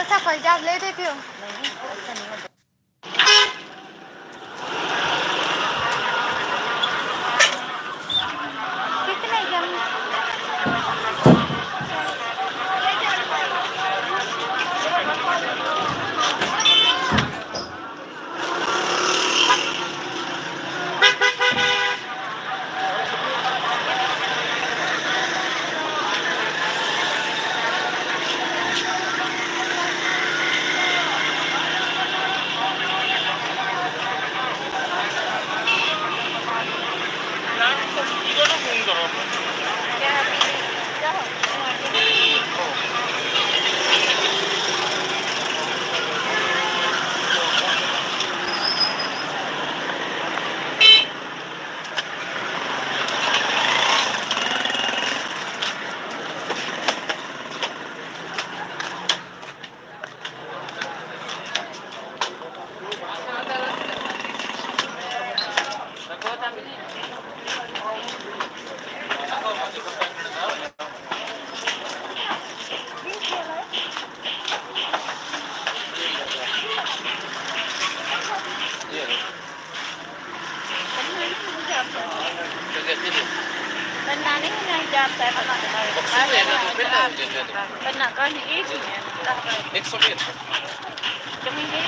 अच्छा कोई जॉब ले देती हो? कितने जम बनाने में नहीं जाता है बना का नहीं एक ही है 101. जमीन है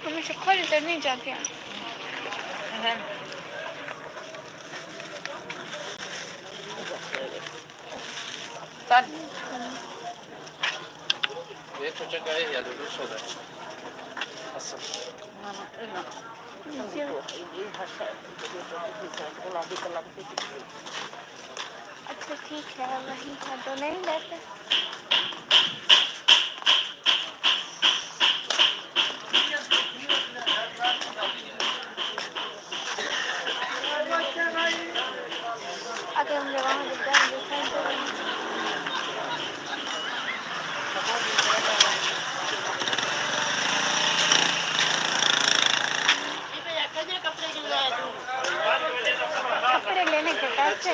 हमें से खोल इधर नहीं जाते हैं Vet du czego ja jadę do przodu? अच्छा ठीक है वही है तो नहीं लेते अगर हम वहाँ कपड़े लेने के पैसे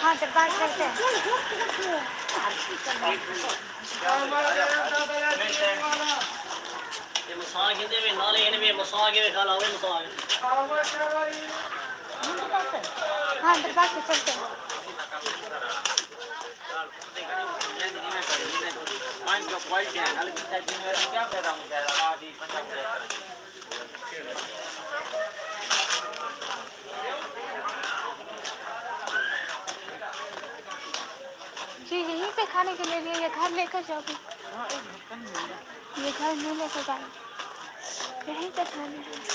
हाँ तो बात करते हैं ये मसाग हिंदे में नाले इनमें मसाग में खाला हुए मसाग हाँ तो बात चलते हैं माइंड का क्वालिटी है अलग टाइप में क्या फायदा मुझे आदि पंजाब जी यहीं पे खाने के लिए ये घर लेकर जाओगे ये घर नहीं लेकर जाना यहीं पे खाने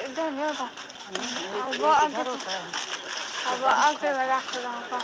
इधर नहीं होता वो आगे में रख रहा हूँ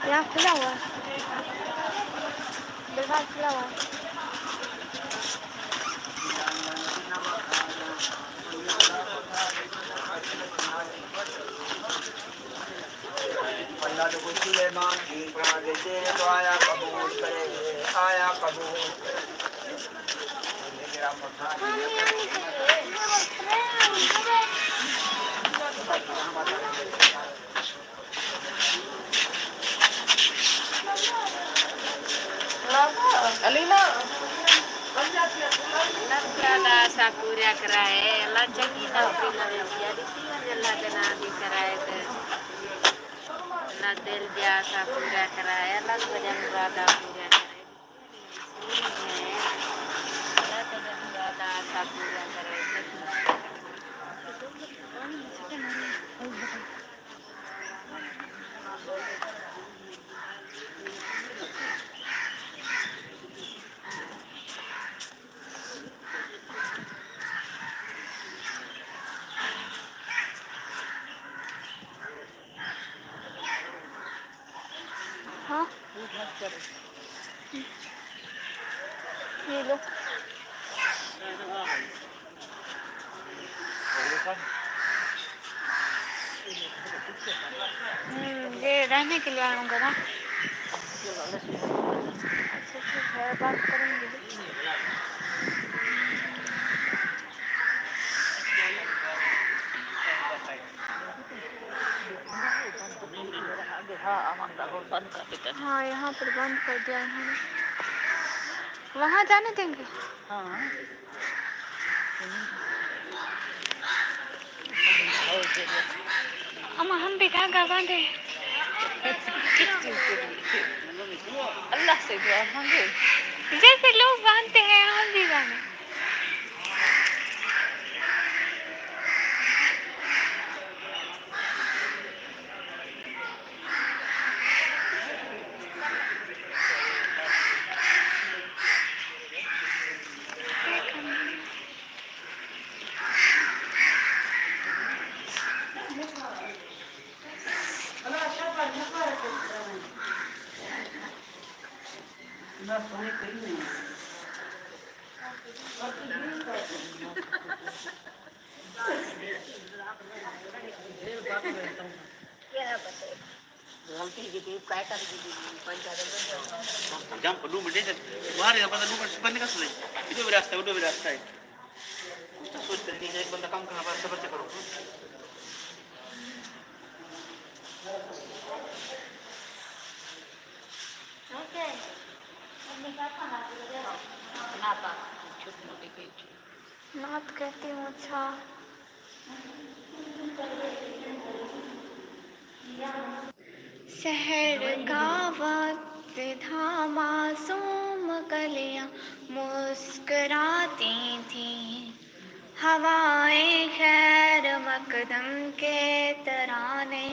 यहाँ खुला हुआ है दरबार खुला हुआ है अल्लाह तो कुछ सुलेमान की प्राण देते तो आया कबूल करे आया कबूल मेरा Alina. Nada sakura kerae, la cakina pina jadi tiada la kena di kerae te. La del dia sakura kerae, la sedang berada sakura kerae. La sedang berada sakura kerae. हाँ ये लो ये रहने के लिए आऊँगा ना। अच्छा ठीक है बात करेंगे। हाँ यहाँ पर बंद कर दिया इन्होंने। वहाँ जाने देंगे। हाँ अम्मा हम भी धागा बांधे। अल्लाह से दुआ मांगे। जैसे लोग बांधते हैं हम भी बांधे। Jam perlu mendesak. Wah, ya pada lupa sebenarnya kan sudah. Itu berasta, udah berasta. Kita sudah tinggal एक बंदा काम करना पड़ता है बच्चे करो. Kenapa? Cukup mau dikit. नाथ कहती हूँ अच्छा। शहर का वक्त था मासूम कलियां मुस्कुराती थी। हवाएं खैर मकदम के तराने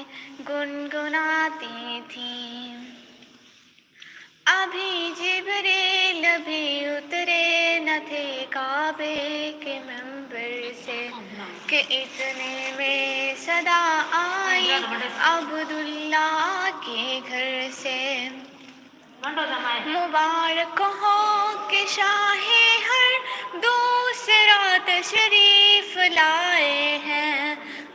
गुनगुनाती थी। अभी जिब्रील भी उतरे न थे काबे के मंबर से कि इतने में सदा आई अब्दुल्ला के घर से। मुबारक हो कि शाहे हर दूसरा तशरीफ लाए हैं।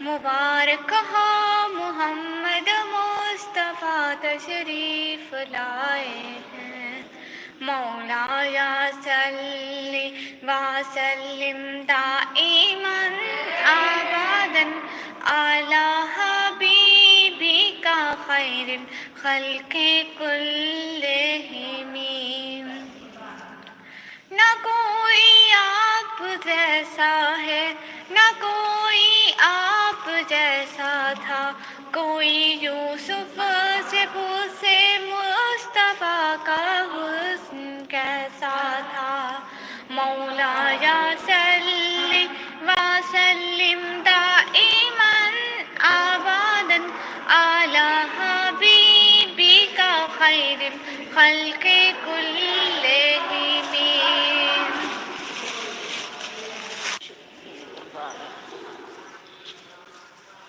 मुबारक हो मोहम्मद मुस्तफ़ा तशरीफ लाए हैं। मौलाया सल्ली व सल्लिम दाइमन अबदन अला हबीबी का खैरिल खल्क़े कुल्लिहिम। न कोई आप जैसा है न कोई आप जैसा था। कोई यूसुफ से पूछे मुस्तफ़ा का हुस्न कैसा था। मौलाया सल्ली व सल्लिम दाइमन अबदन अला हबीबी का खैरिल खल्क़े कुल्लिहिम।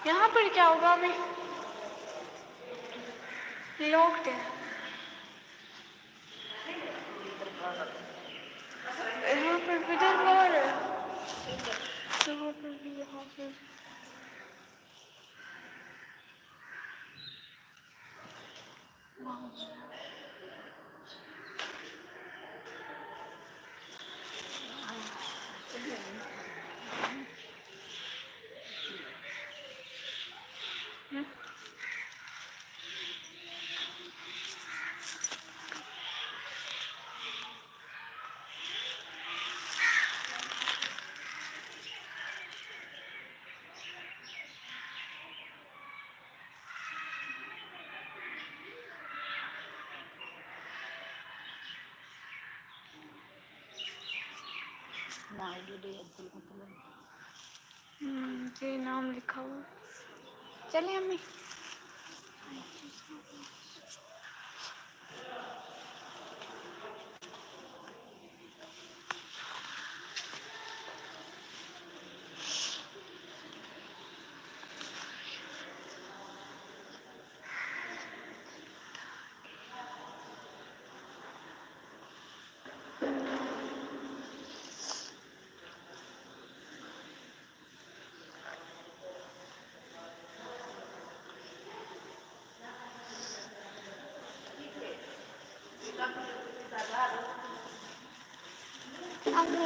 यहाँ पर क्या होगा अभी? लोग थे यहाँ पर विदर बाहर है। यहाँ पर भी यहाँ पर जी नाम लिखा हुआ। चलिए अम्मी। अम्मी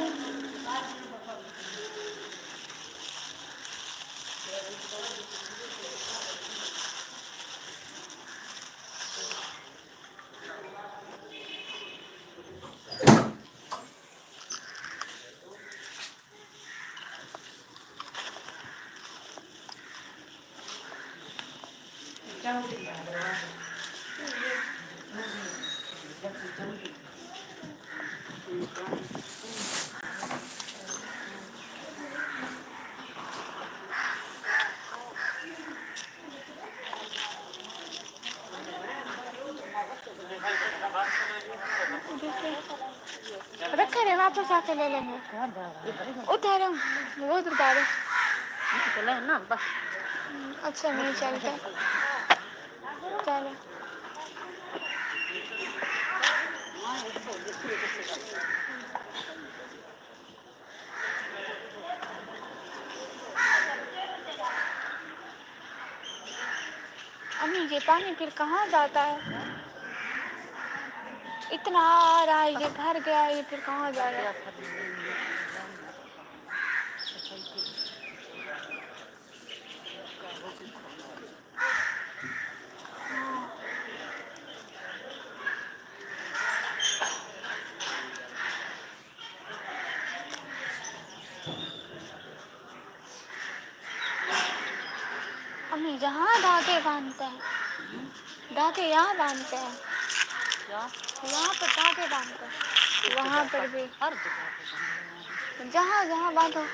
रखे रहे, वापस आके ले लेंगे। उतारे वो उधर डाले। अच्छा नहीं चलता। चलो अम्मी, ये पानी फिर कहाँ जाता है? इतना आ रहा है, ये भर गया, ये फिर कहाँ जा रहा है? अम्मी, जहाँ धागे बांधते हैं, धागे यहाँ बांधते हैं, यहाँ पर धागे बांधते हैं, वहाँ पर भी हर जगह जहाँ जहाँ बांधो।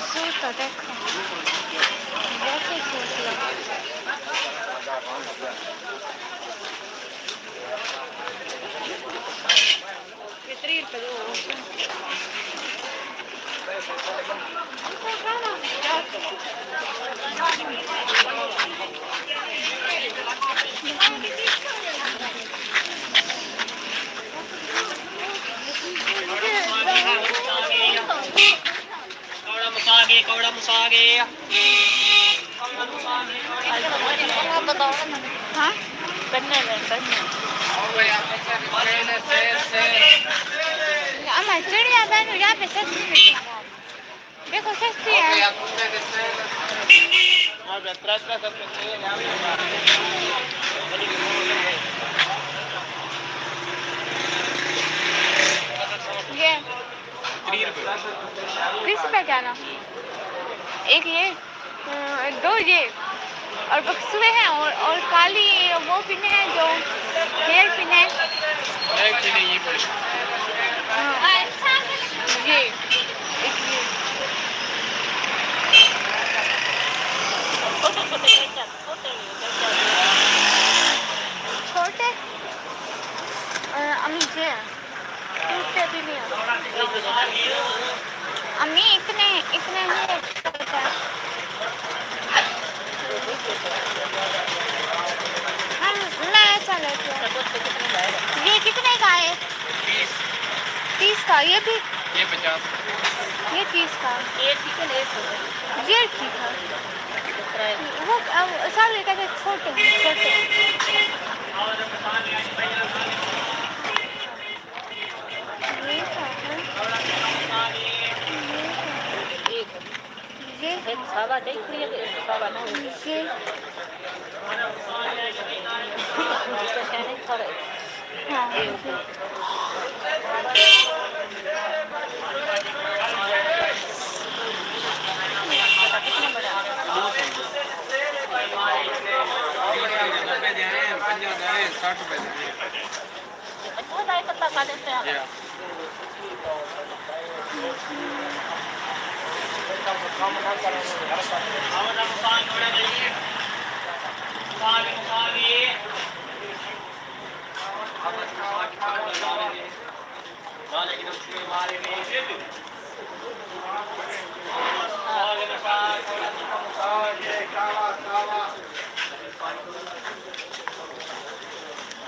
सूट तो देखो, जैसे सूट लगा। कितनी रुपये कवड़ा मुसागे बताओ ना। हाँ करने में हमारी चिड़िया बहन यहाँ पे सस्ती मिलती है। देखो सस्ती है। ये 30 रुपये क्या ना? एक ये, दो ये, और बक्सुए हैं, और काली वो पिने हैं जो हेयर पिन है। ये एक ये छोटे अम्मी जी टूटते भी नहीं हैं। अम्मी इतने इतने ही मैं ऐसा लेती हूँ। ये कितने का है? 30 का। ये भी? ये 50। ये 30 का। ये ठीक है। वो सारे कहते छोटे छोटे। ये हाँ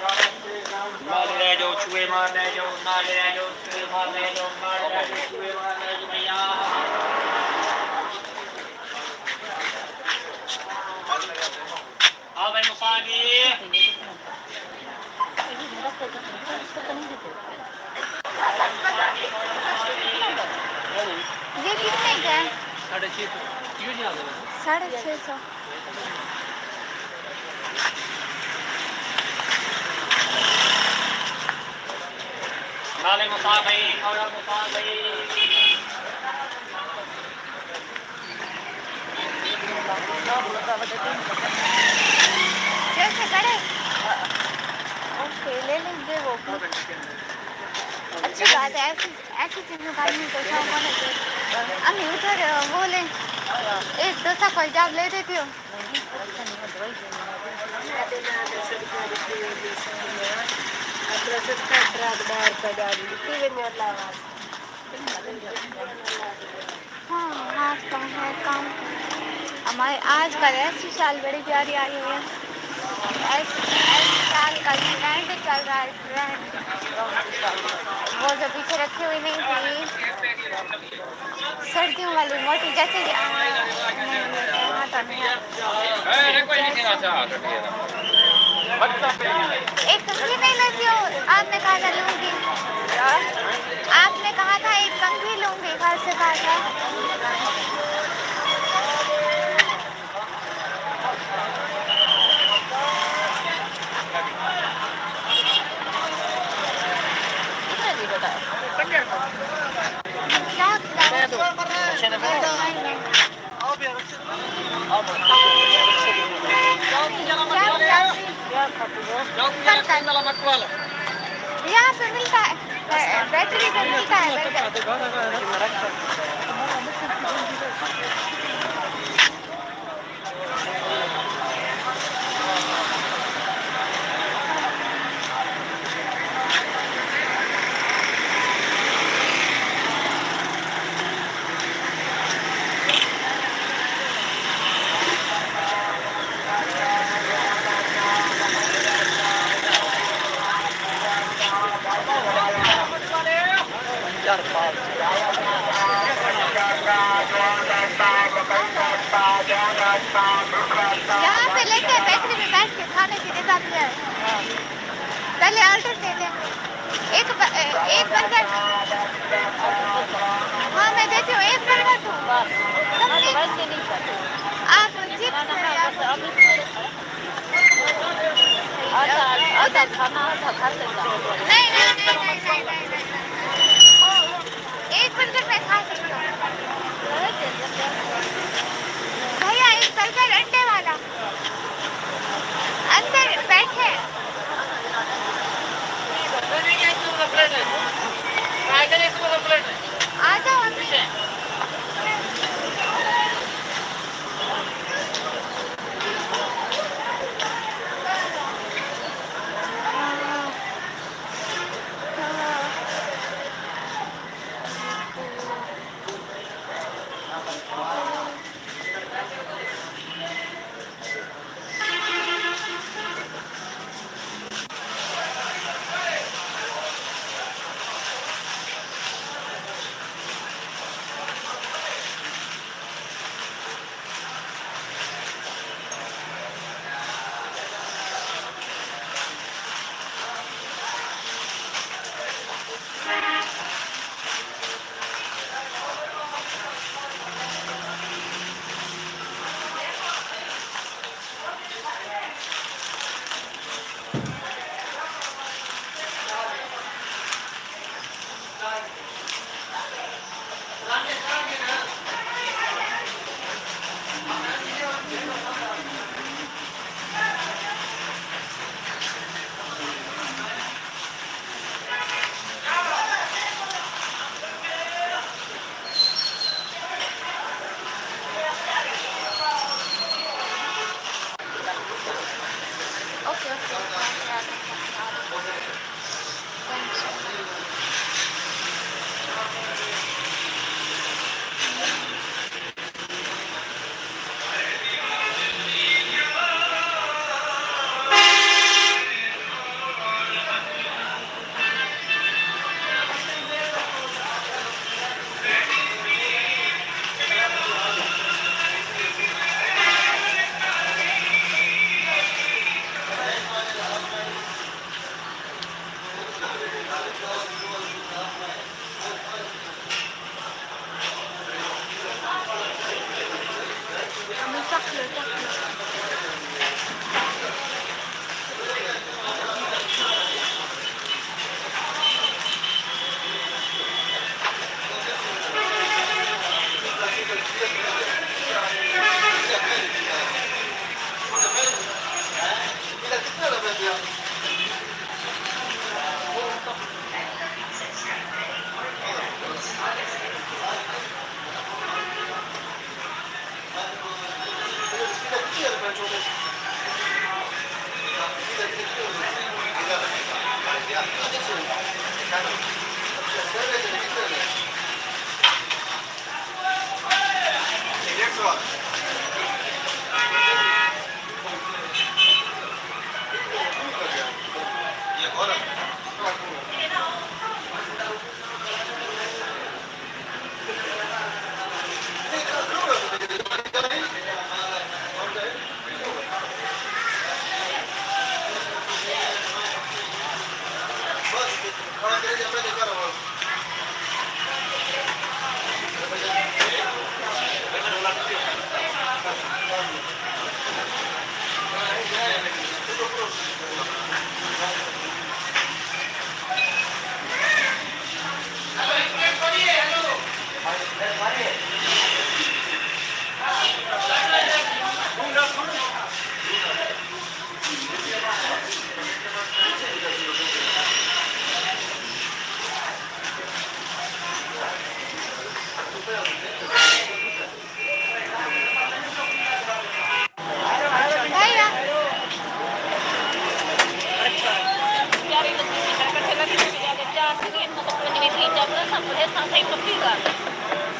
मार ले जाओ चूहे मार ले जाओ मार ले जाओ चूहे मार ले जाओ मार ले जाओ चूहे मार ले जाओ भैया आओ भाई मुसाफी ये कितने का है? 650। नाले मुसाफी और मुसाफी कैसे करे? ओके ले लेंगे वो भी। अच्छी बात है, ऐसी ऐसी चीज़ों का आदमी को शौक होना चाहिए। अम्मी उधर वो ले, एक डोसा पंजाब ले देती हो। हाँ आज का है काम। हमारे आज कल ऐसी साल बड़ी प्यारी आई हुई है। ऐसी साल का ट्रेंड चल रहा है, ट्रेंड। वो जो पीछे रखी हुई नहीं थी सर्दियों वाली मोटी, जैसे एक कंघी नहीं लेती हो? आपने कहा था लूंगी, आपने कहा था एक कंघी लूंगी, घर से कहा था। यहाँ पे मिलता है, बैटरी पे मिलता है यहाँ पे लेके बैटरी में बैठ के खाने की जगह भी है। पहले ऑर्डर दे दें, एक बर्गर। हाँ मैं देती हूँ, एक बर्गर दूँ। आप चिप्स नहीं, एक बर्गर मैं खा सकती हूँ। भैया एक बर्गर अंडे वाला, अंदर बैठे। आ जाओ अभी।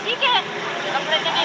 ठीक है कपड़े कितने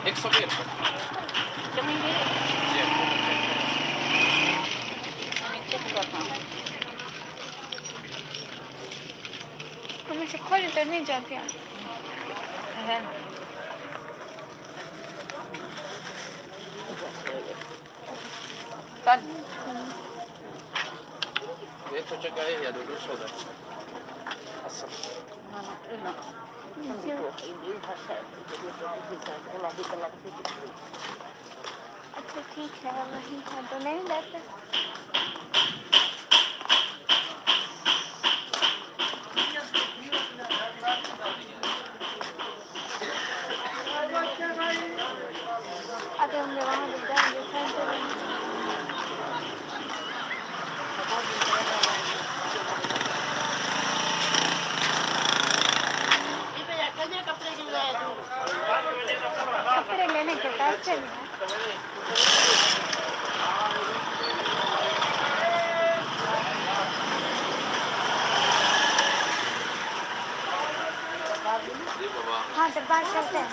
एक सौ डेढ़ हमें से खोल तो नहीं जाते Detto c'è che io devo solo. अच्छा ठीक है वही था तो नहीं लेते अरे हम लोग वहाँ रुक जाएंगे कपड़े लेने के पैसे नहीं हाँ तो बात करते हैं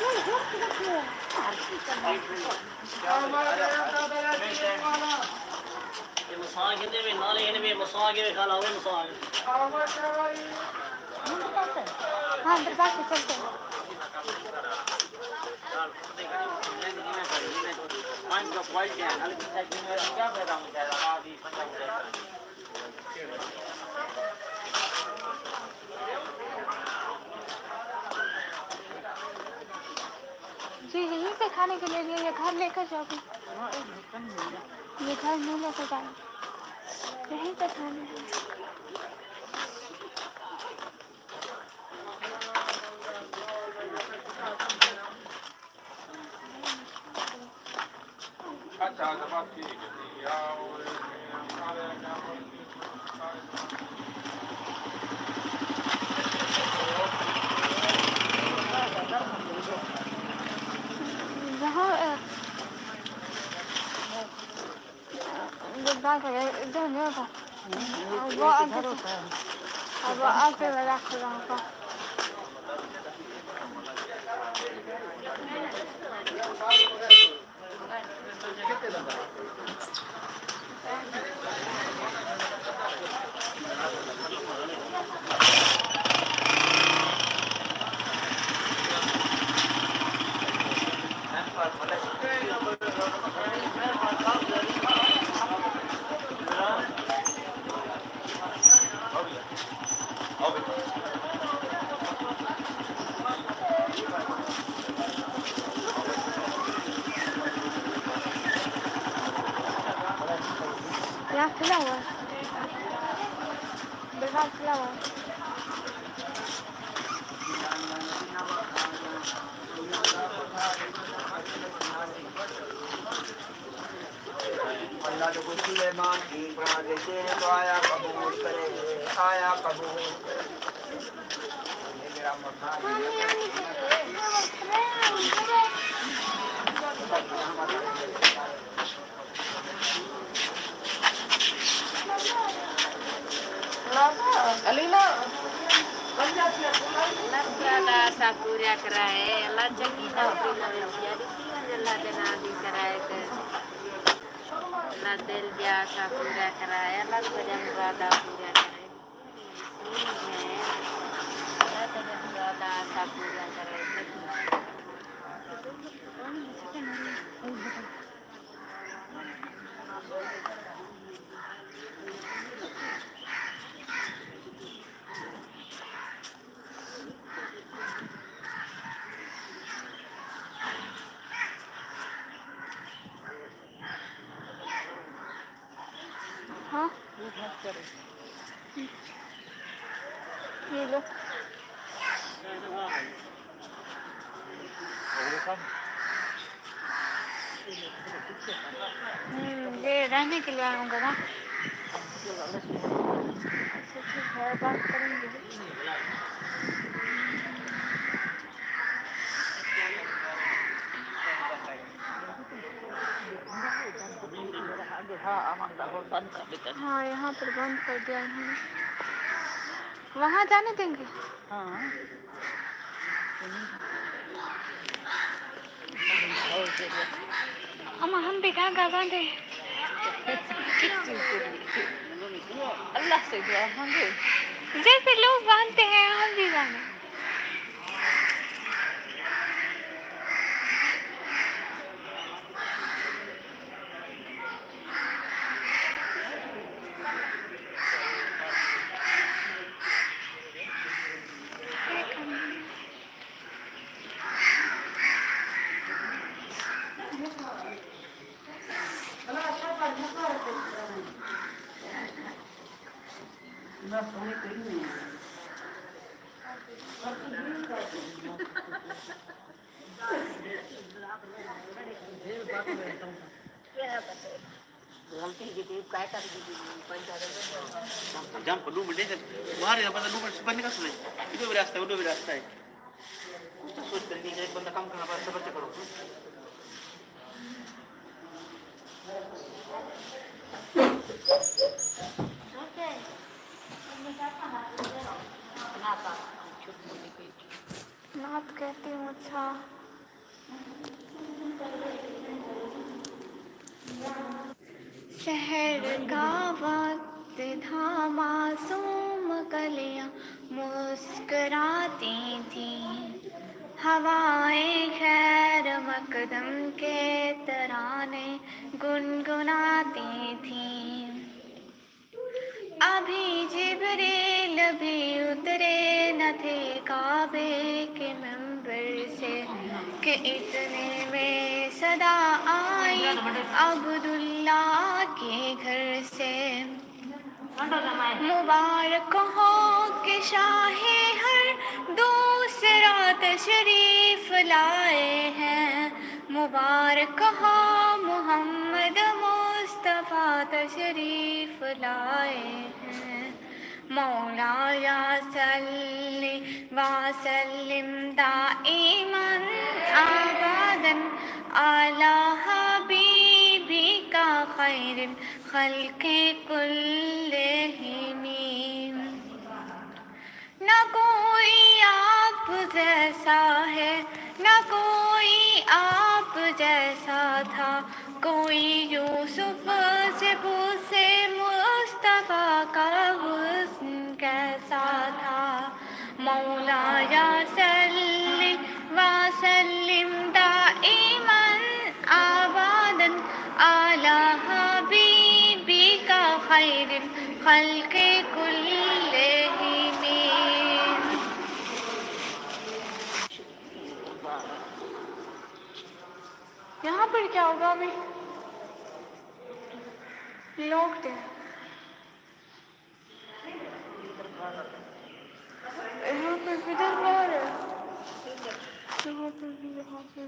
हाँ तो बात करते हैं जी यहीं पे खाने के लिए ये घर लेकर जाओगे ये घर नहीं लेकर जाओगे यहीं पे खाने जहाँ जब बात करें इधर नहीं होगा अब आके मैं रख रहा यहाँ खुला हुआ है दरवाजा खुला हुआ है अल्लाह तो कुछ सुलेमान की बना देते तो आया कबूल करे आया कबूल ये मेरा मकान Nagkala sa kurya karae, la chakita pila ya ditiwan jalla dana di karae ke. La del dia sa kurya karae, la bajang rada kurya karae. La bajang rada sa kurya karae. हाँ ये लो ये रहने के लिए आऊँगा ना ठीक है बात करेंगे हाँ यहाँ पर बंद कर दिया इन्होंने वहाँ जाने देंगे अम्मा हम भी धागा बांधे अल्लाह से दुआ मांगे जैसे लोग बांधते हैं हम भी बांधे jam penuh benda kan bahari dapat penuh sebenarnya kan sulit itu berasta kita soch करके एक बंदा काम करना पड़ता बच्चे करो नाथ कहती हूँ अच्छा शहर का वक्त था मासूम कलियां मुस्कुराती थी हवाएं खैर मकदम के तराने गुनगुनाती थी अभी जिब्रील भी उतरे न थे काबे के मंबर से कि इतने में सदा आई अब्दुल्ला के घर से मुबारक हो कि शाहे हर दूसरा तशरीफ लाए हैं मुबारक हो मोहम्मद मुस्तफ़ा तशरीफ लाए हैं। मौला या सल्ली व सल्लिम दाइमन अबदन अला हबीबिका खैरिल खल्क़ि कुल्लिहिम। न कोई आप जैसा है, न कोई आप जैसा था, कोई यूसुफ से पूछे मुस्तफ़ा का हुस्न कैसा था। मौला या सल्ली व सल्लिम दाइमन अबदन अला हबीबिका खैरिल खल्क़ि कुल्लिहिम। यहाँ पर क्या होगा अभी? लोग थे यहाँ पर, किधर बाहर है यहाँ पर भी, यहाँ पर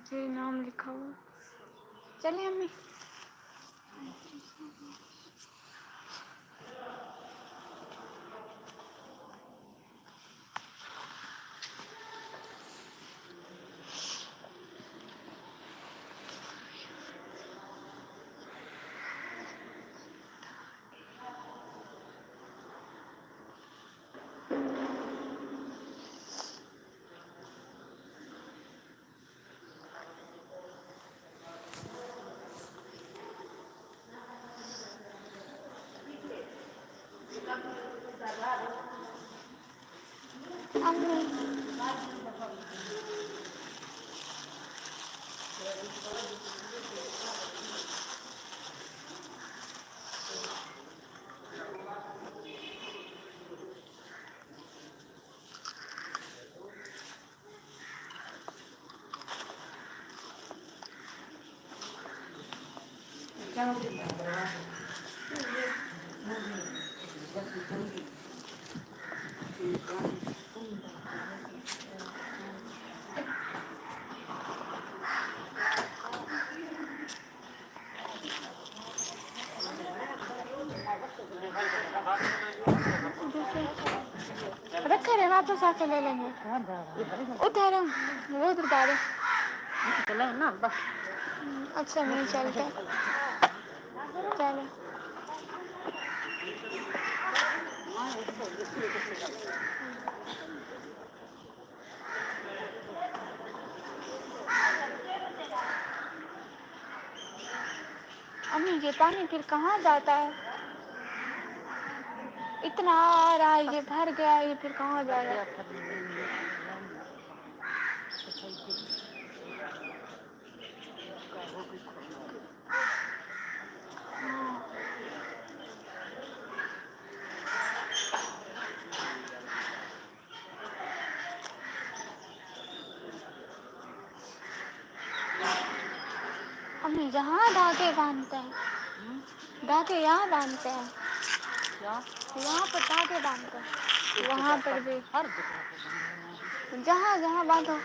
जी नाम लिखा हुआ। चलिए अम्मी। रखे रहे, वापस आके ले लेंगे। उधर वो उधर डाले। अच्छा नहीं चलते, चलो। अम्मी ये पानी फिर कहाँ जाता है? इतना आ रहा है, ये भर गया, ये फिर कहाँ जाएगा? अम्मी यहाँ धागे बांधते हैं, धागे यहाँ बांधते हैं, यहाँ पर धागे बांधते हैं, वहाँ पर भी, जहाँ जहाँ बांधो।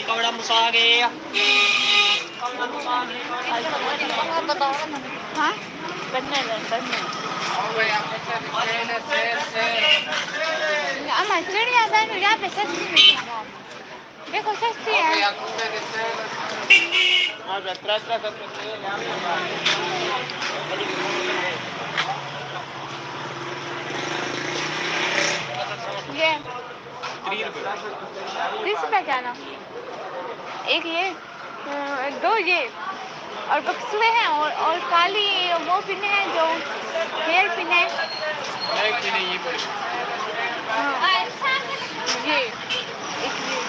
कवड़ा मुसागे हाँ बनने अम्मा चिड़िया दान यहाँ पे सस्ती मिलती है देखो सस्ती है ये 30 रुपए जाना एक ये 2 ये और बक्सुए हैं और काली वो पिने हैं जो हेयर पिन है एक भी नहीं ये पड़ी ये एक ये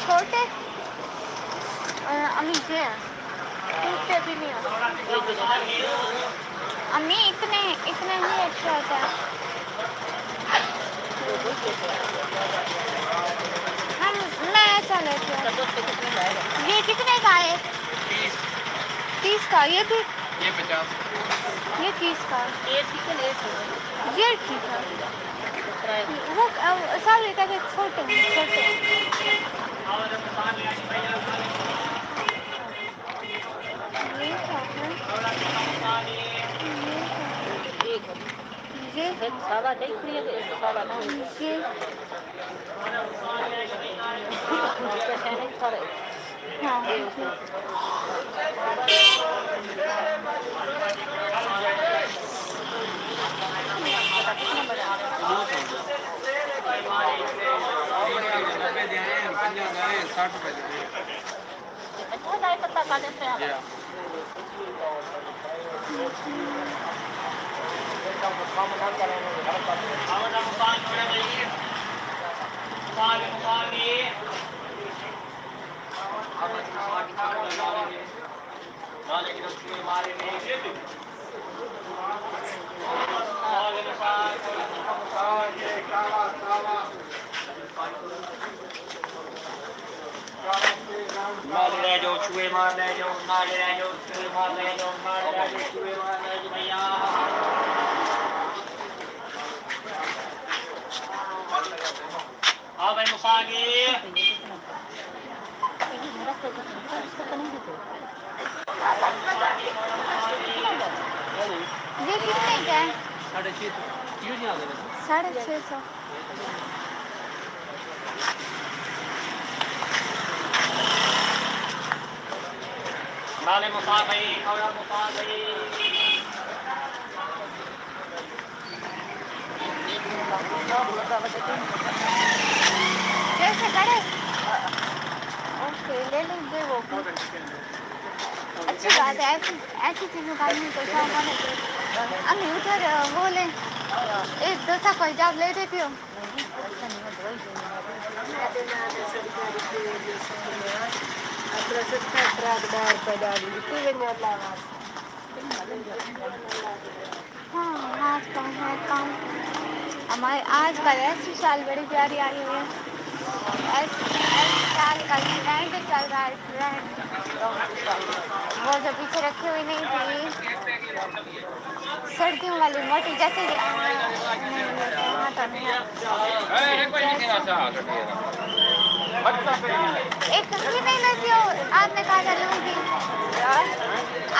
छोटे अम्मी ये टूटते भी नहीं अम्मी इतने इतने ही अच्छा होता है मैं ऐसा लेती हूँ ये कितने का है 30 का ये भी ये 50 ये 30 का ये ठीक है ये ठीक है वो सारे का छोटे छोटे ये सावा देख रही है सावा ना ये कैसे नहीं सारे हाँ अच्छा जाए पता काटे से मार ले जो छुए मार ले जो मार ले जो छुए मार ले जो मार ले जो छुए मार ले जो भैया हाँ भाई मुसागे ये कितने का है 650 माले मुसा भाई कौड़ा मुसा भाई कैसे करे ओके ले लीजिए वो अच्छी बात है ऐसी चीज़ों का आदमी को शौक होना चाहिए अम्मी उधर वो ले एक डोसा कोई जाग ले देती हो हाँ आज का है काम हमारे आजकल ऐसी साल बड़ी प्यारी आई हुई है ऐसी साल का ट्रेंड चल रहा है ट्रेंड वो जो पीछे रखी हुई नहीं थी सर्दियों वाली मोटी जैसे एक कंघी नहीं लेती हो आपने कहा था लूंगी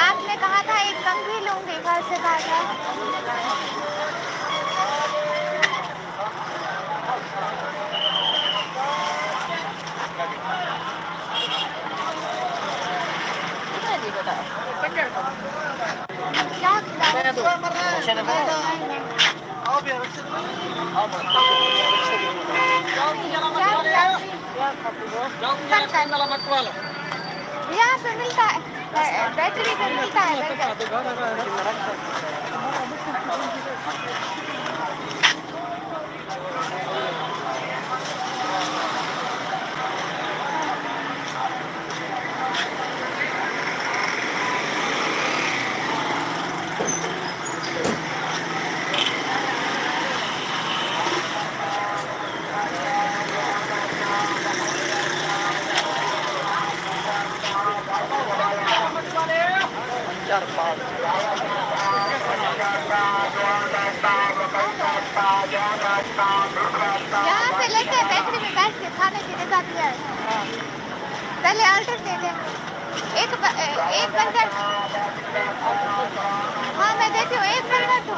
आपने कहा था एक कंघी लूंगी घर से कहा था क्या यहाँ पे मिलता है बैटरी पे मिलता है यहाँ से लेके बेकरी में बैठ के खाने की जगह दिया है। पहले ऑर्डर दे दे। एक बर्गर। हाँ मैं देती हूँ, एक बर्गर दो।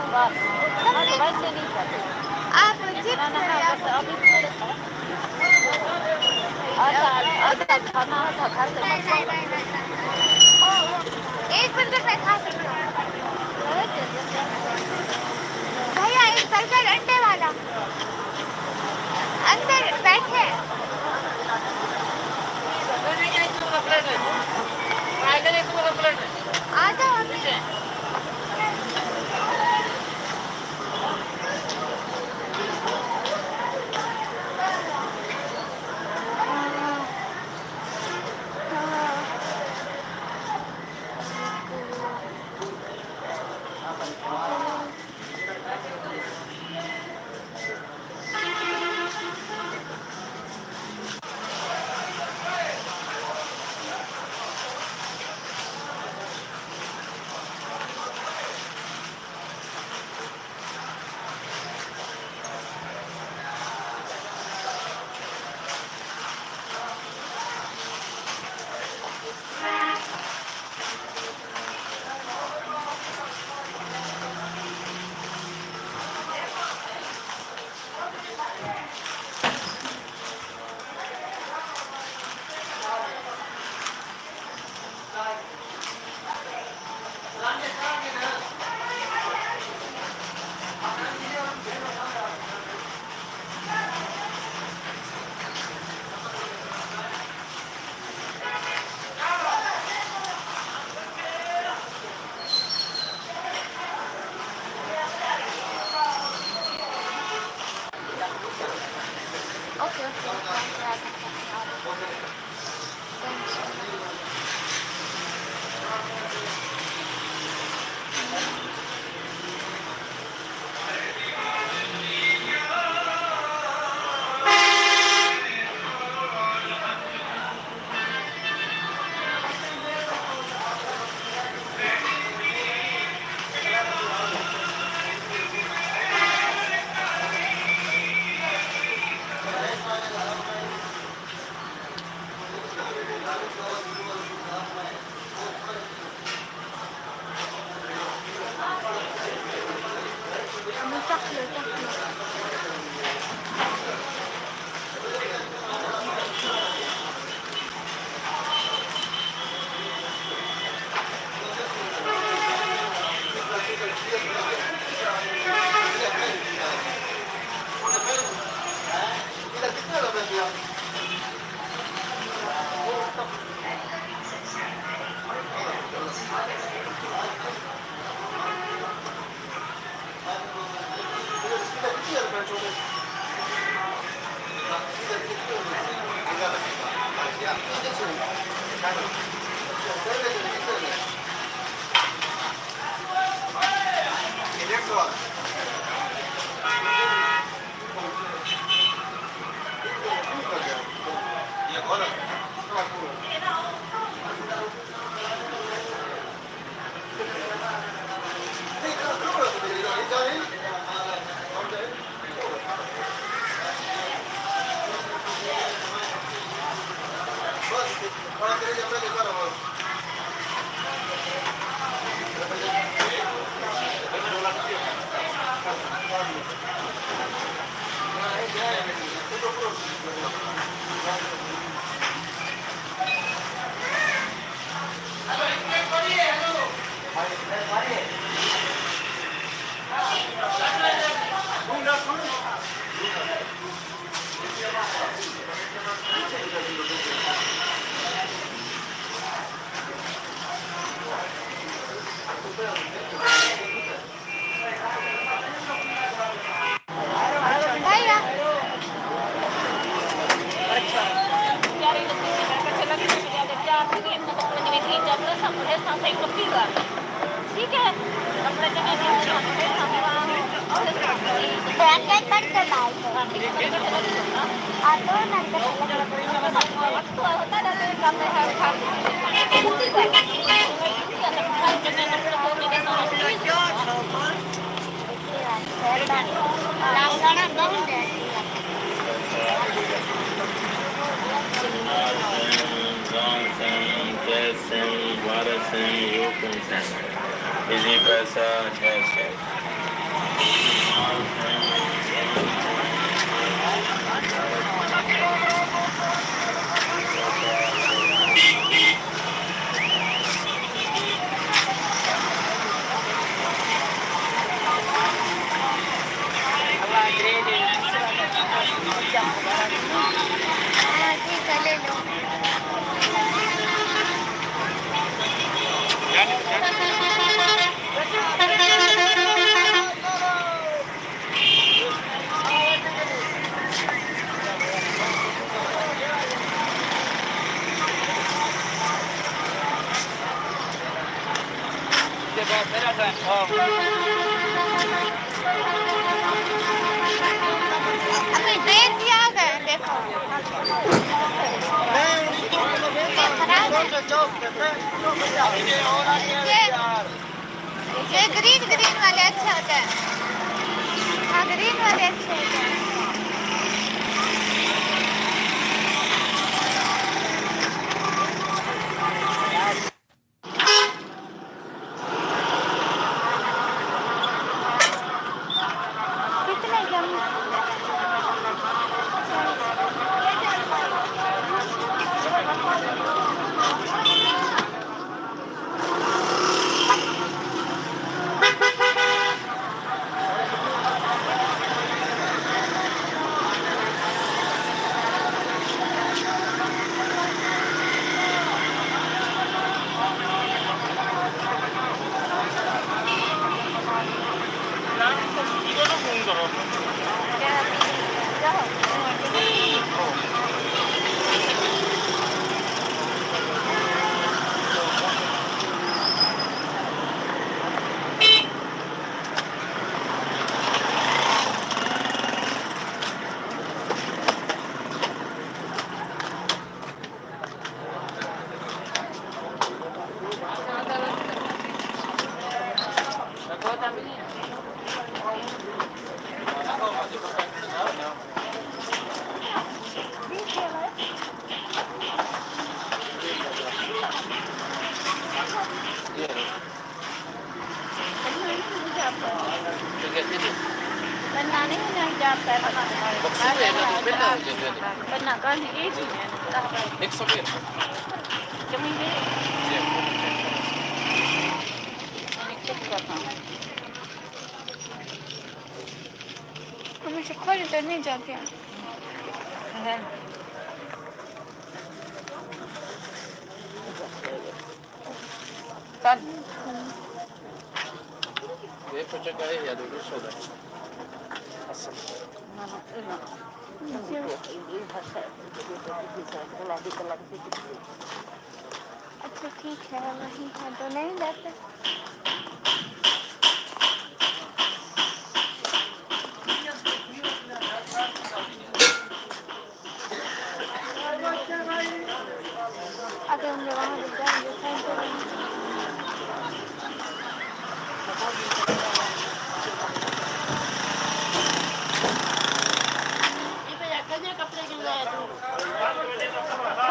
वैसे नहीं करते। आप चिप्स अच्छा खाना होता घर से एक बर्गर मैं खा सकती हूँ। भैया एक बर्गर अंडे वाला अंदर बैठे। आ जाओ अभी। आता Easy पैसा जैसे हाँ ठीक है ले लो मेरा अभी ट्रेन भी आ गए देखो ये ग्रीन ग्रीन वाले अच्छे होते हैं हाँ ग्रीन वाले अच्छे होते हैं कितने कम बनना नहीं जाता बनना कल एक ही है 100 हमें से खोल तो नहीं जाते हैं Ve poczekaj, ja do przodu. अच्छा ठीक है वही है तो नहीं जाते अगर हम लोग वहाँ रुक जाएंगे साइड पे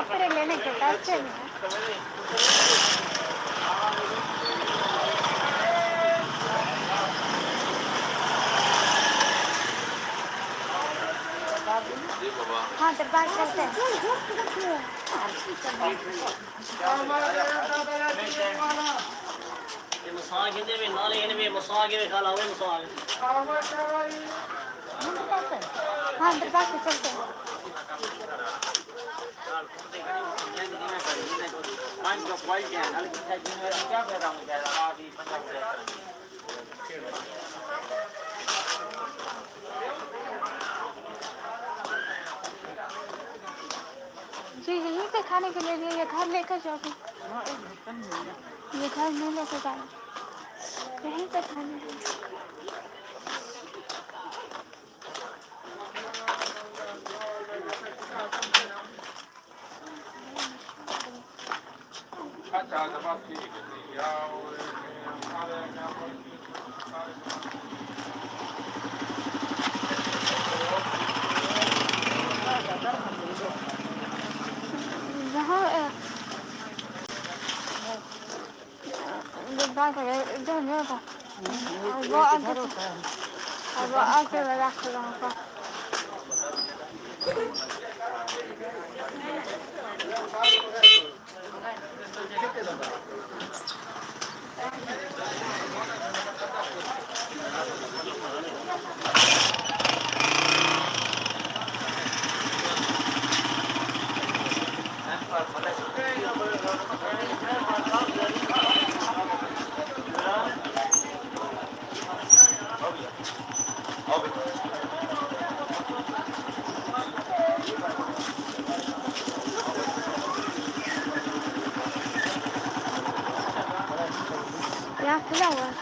कपड़े लेने के पैसे में हाँ दरबार चलते हैं हाँ दरबार से चलते हैं जी यहीं पे खाने के लिए ये घर लेकर जाओगे ये घर नहीं लेकर जाना यहीं पे खाने के लिए यहाँ बात है इधर नहीं होता वो आके रख रहा यहाँ खुला हुआ है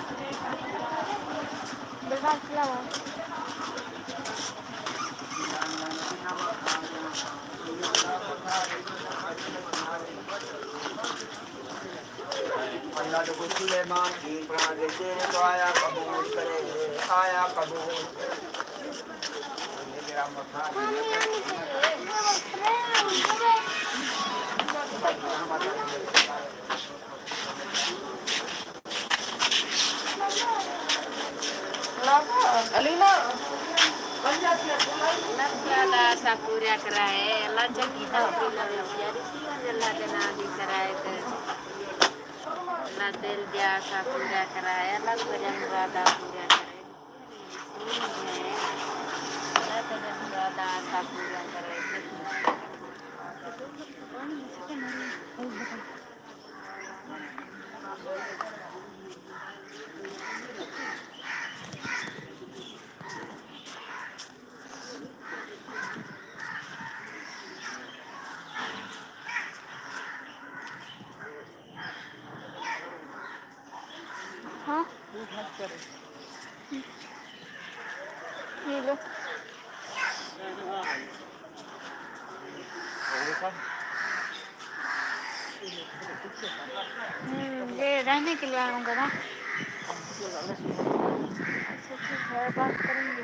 दरवाजा खुला हुआ है अल्लाह तो कुछ सुलेमान की बना देते तो आया कबूल करे आया कबूल मेरा Nada sakura kerae, laja kita pernah jadi sih lah kena dikerae ke. Nadel dia sakura kerae, lalu yang berada sakura kerae. Ada yang berada sakura kerae. हाँ ये लो ये रहने के लिए आऊँगा ना अच्छा ठीक है बात करेंगे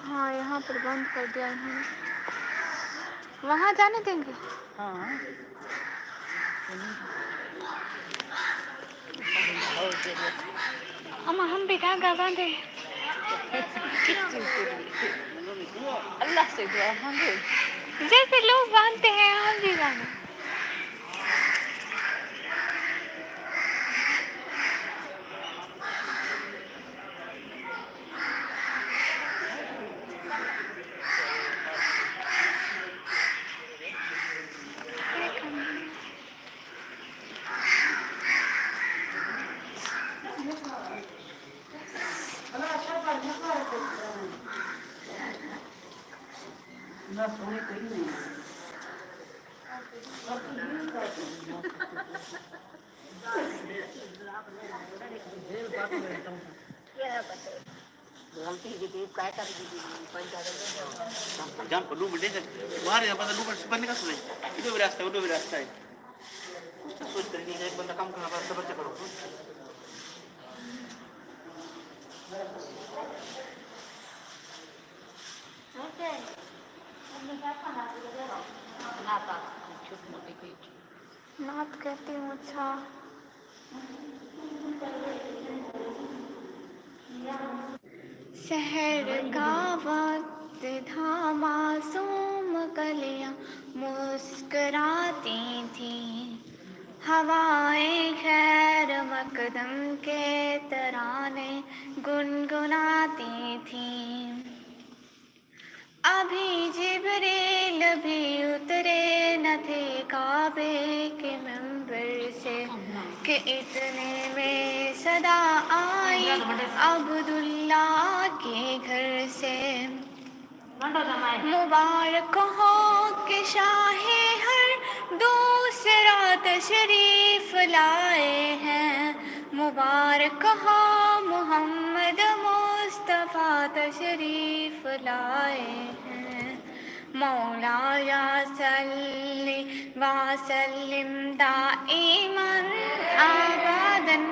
हाँ यहाँ पर बंद कर दिया इन्होंने वहाँ जाने देंगे अम्मा हम भी धागा बांधे अल्लाह से दुआ मांगे जैसे लोग बांधते हैं हम भी बांधे Jangan perlu berdesa. Bahar yang pada lupa sebenarnya kan sudah. Itu berasta, itu berasta. Sudah ini saya benda kamu kenapa seperti itu? नात कहती हूँ अच्छा शहर का वक्त था मासूम कलियां मुस्कुराती थी हवाएं खैर मकदम के तराने गुनगुनाती थी अभी जिब्रील भी उतरे न थे काबे के मंबर से कि इतने में सदा आई अब्दुल्ला के घर से मुबारक हो कि शाहे हर दूसरा तशरीफ लाए हैं मुबारक हो मोहम्मद तशरीफ लाए हैं। मौलाया सल्ली व सल्लिम दाइमन अबदन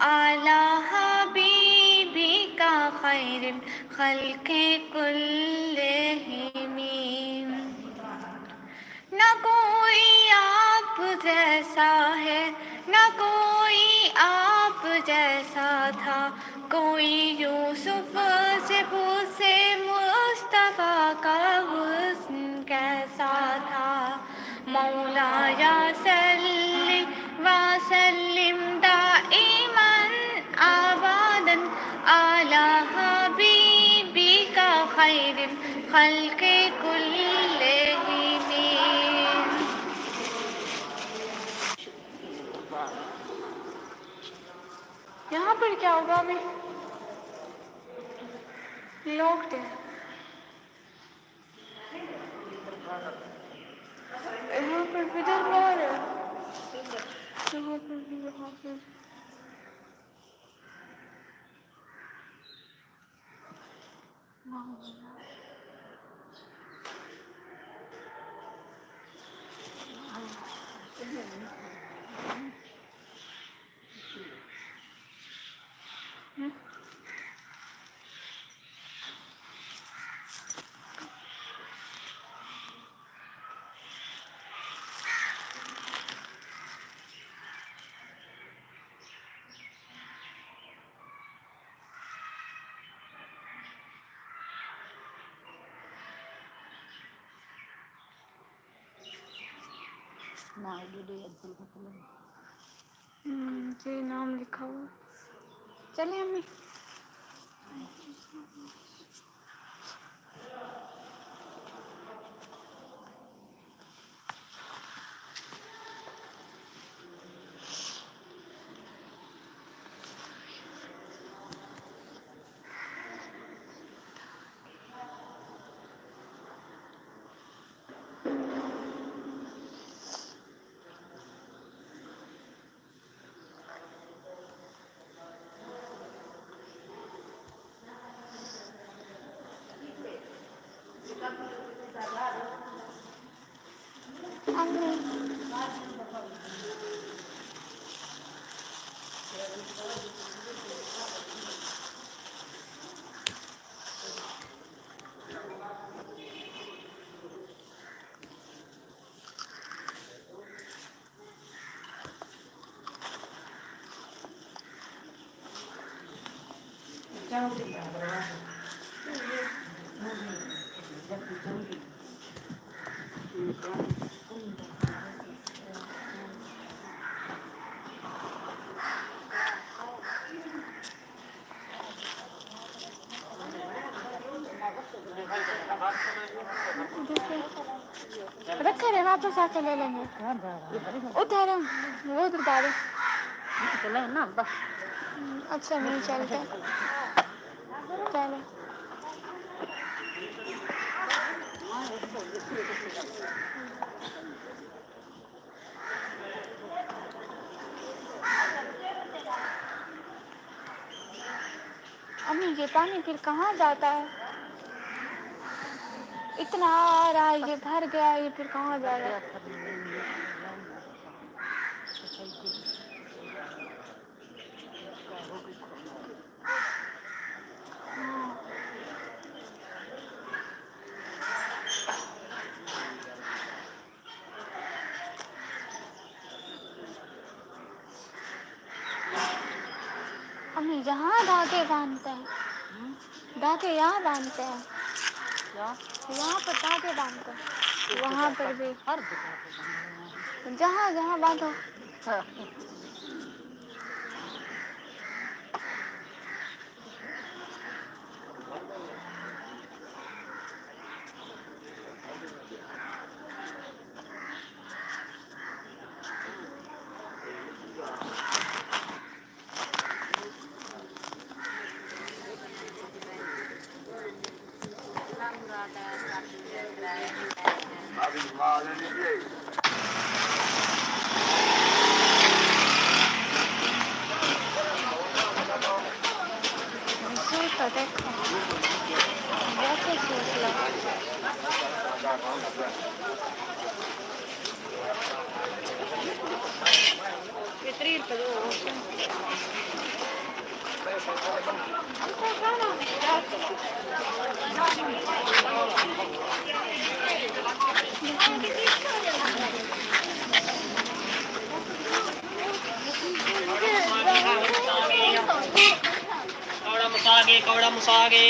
अला हबीबिका खैरिल खल्क़ि कुल्लिहिम। न कोई आप जैसा है, न कोई आप जैसा था, कोई यूसुफ से पूछे मुस्तफा का हुस्न कैसा था। मौलाया सल्ली व सल्लिम दाइमन अबदन अला हबीबिका खैरिल खल्क़ि कुल्लिहिम। यहाँ पर क्या होगा अभी? लॉक्ड है। यहाँ पर इधर बाहर है। यहाँ पर जी नाम लिखा हुआ। चलिए अम्मी। रखे रहे, वापस आके ले लेंगे। उधर वो उधर डाले। अच्छा नहीं चलते चलो। अम्मी ये पानी फिर कहाँ जाता है? इतना आ रहा है, ये भर गया, ये फिर कहाँ जाएगा? अम्मी यहाँ धागे बांधते हैं, धागे यहाँ बांधते हैं, यहाँ पर धागे बांधते हैं, वहाँ पर भी जहाँ जहाँ बांधो। देखो कवड़ा मुसागे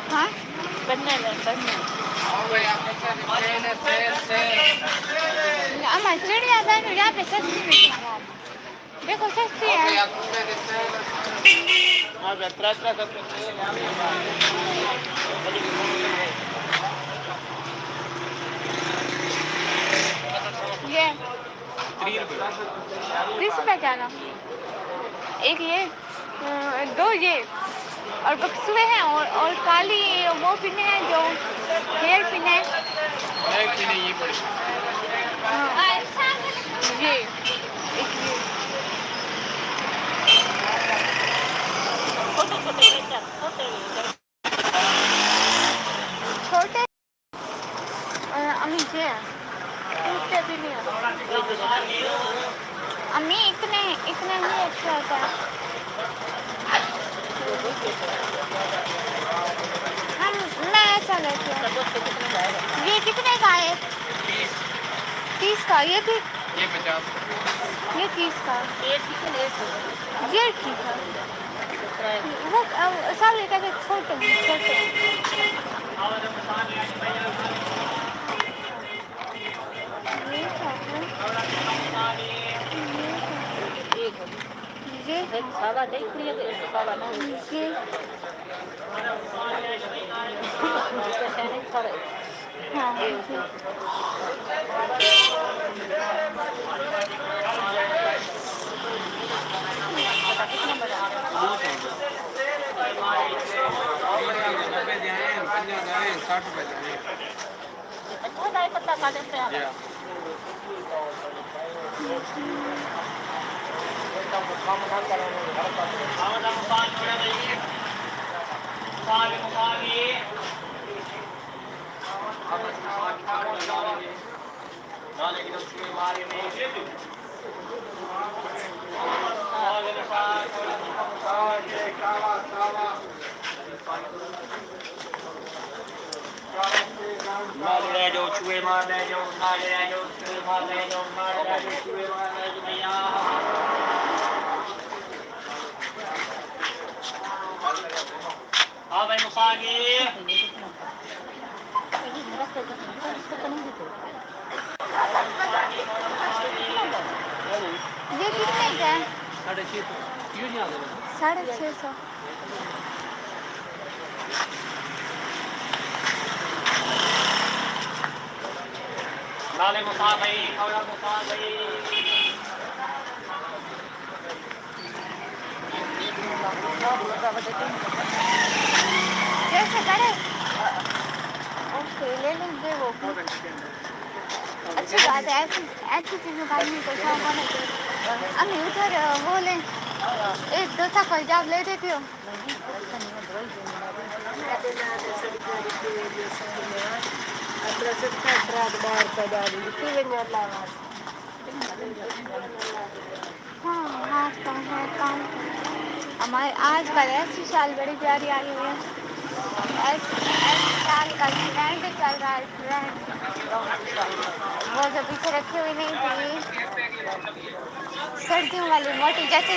हाँ अम्मा चिड़िया था यहाँ पे सस्ती मिलती है देखो सस्ती है ये 30 रुपये क्या ना एक ये 2 ये और बक्सुए हैं और काली वो पिने हैं जो हेयर पिन है ये एक ये छोटे अम्मी ये टूटते भी नहीं अम्मी इतने नहीं अच्छा होता है मैं ऐसा लेती हूँ ये कितने का है 30 का ये भी ये 50 ये 30 का ये ठीक है वो सब लेकर के छोटे ये सादा देख लिया सादा ना ये हाँ पत्ता काटे से चूहे मार ले जाओ चूहे मार ले जाओ चूहे मार ले जाओ भैया हाँ भाई मुसागे ये कितने का है 650 नाले मुसा भाई कवड़ा मुसा भाई कैसे करे ओके ले लेंगे वो अच्छी बात है ऐसी चीज़ों का आदमी को शौक होना चाहिए अम्मी उधर वो ले एक डोसा का हिजाब ले देती हो हाँ हाथ का है काम हमारे आजकल ऐसी शाल बड़ी प्यारी आई हुई है ऐसी शाल का ट्रेंड चल रहा है ट्रेंड वो जो पीछे रखी हुई नहीं थी सर्दियों वाली मोटी जैसे